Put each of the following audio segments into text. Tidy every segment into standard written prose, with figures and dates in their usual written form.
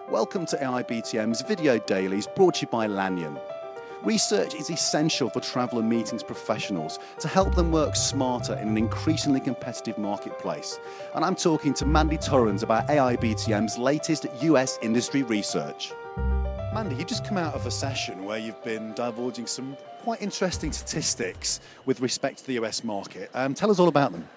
Welcome to AIBTM's Video Dailies, brought to you by Lanyon. Research is essential for travel and meetings professionals to help them work smarter in an increasingly competitive marketplace. And I'm talking to Mandy Torrens about AIBTM's latest US industry research. Mandy, you've just come out of a session where you've been divulging some quite interesting statistics with respect to the US market. Tell us all about them.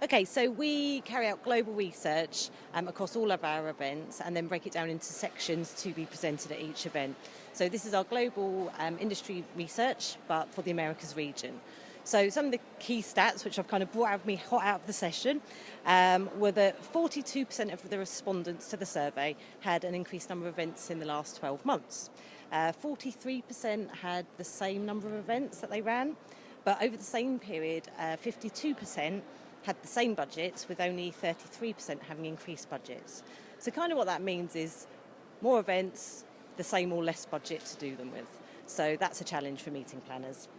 Okay, so we carry out global research across all of our events and then break it down into sections to be presented at each event. So this is our global industry research, but for the Americas region. So some of the key stats, which I've kind of brought out of me hot out of the session, were that 42% of the respondents to the survey had an increased number of events in the last 12 months. 43% had the same number of events that they ran, but over the same period, 52% had the same budgets, with only 33% having increased budgets. So kind of what that means is more events, the same or less budget to do them with. So that's a challenge for meeting planners.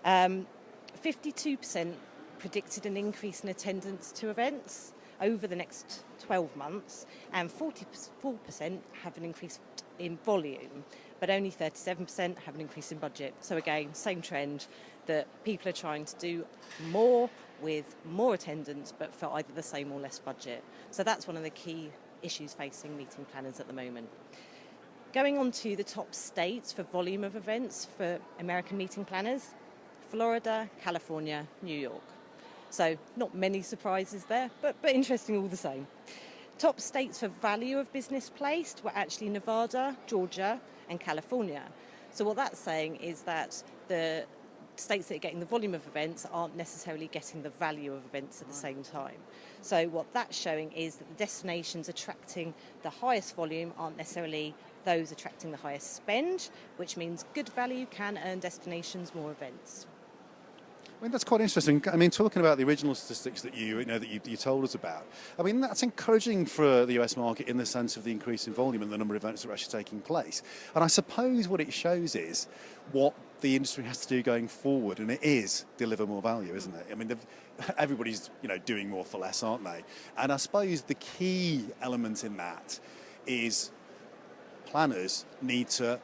52% predicted an increase in attendance to events over the next 12 months, and 44% have an increase in volume, but only 37% have an increase in budget. So again, same trend, that people are trying to do more with more attendance, but for either the same or less budget. So that's one of the key issues facing meeting planners at the moment. Going on to the top states for volume of events for American meeting planners: Florida, California, New York. So not many surprises there, but interesting all the same. Top states for value of business placed were actually Nevada, Georgia, and California. So what that's saying is that the states that are getting the volume of events aren't necessarily getting the value of events at the same time. So what that's showing is that the destinations attracting the highest volume aren't necessarily those attracting the highest spend, which means good value can earn destinations more events. I mean, that's quite interesting. I mean, talking about the original statistics that you told us about, I mean, that's encouraging for the US market in the sense of the increase in volume and the number of events that are actually taking place. And I suppose what it shows is what the industry has to do going forward, and it is deliver more value, isn't it? I mean, everybody's doing more for less, aren't they? And I suppose the key element in that is planners need to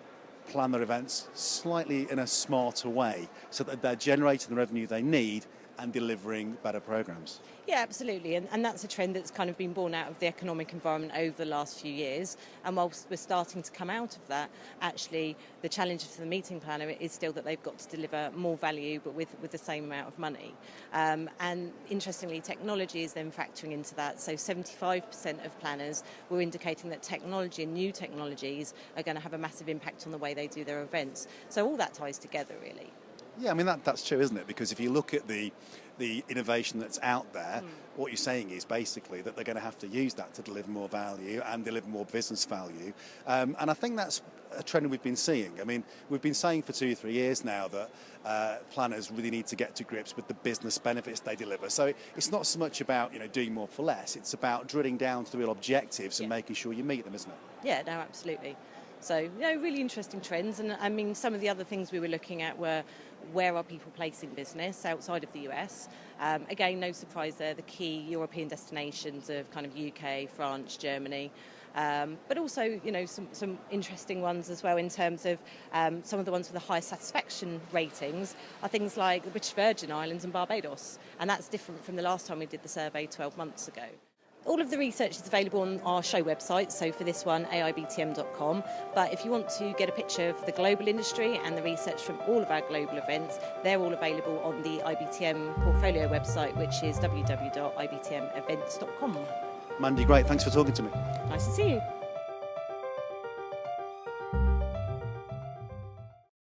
plan their events slightly in a smarter way so that they're generating the revenue they need and delivering better programs. Yeah, absolutely, and that's a trend that's kind of been born out of the economic environment over the last few years, and whilst we're starting to come out of that, actually the challenge for the meeting planner is still that they've got to deliver more value but with the same amount of money. And interestingly, technology is then factoring into that, so 75% of planners were indicating that technology and new technologies are going to have a massive impact on the way they do their events. So all that ties together, really. Yeah, I mean, that's true, isn't it? Because if you look at the innovation that's out there, what you're saying is basically that they're going to have to use that to deliver more value and deliver more business value. And I think that's a trend we've been seeing. I mean, we've been saying for 2 or 3 years now that planners really need to get to grips with the business benefits they deliver. So it's not so much about doing more for less. It's about drilling down to the real objectives and making sure you meet them, isn't it? Yeah, no, absolutely. So, really interesting trends. And I mean, some of the other things we were looking at were where are people placing business outside of the US. Again, no surprise there, the key European destinations of kind of UK, France, Germany. But also, some interesting ones as well in terms of some of the ones with the highest satisfaction ratings are things like the British Virgin Islands and Barbados. And that's different from the last time we did the survey 12 months ago. All of the research is available on our show website, so for this one, AIBTM.com. But if you want to get a picture of the global industry and the research from all of our global events, they're all available on the IBTM portfolio website, which is www.ibtmevents.com. Mandy, great. Thanks for talking to me. Nice to see you.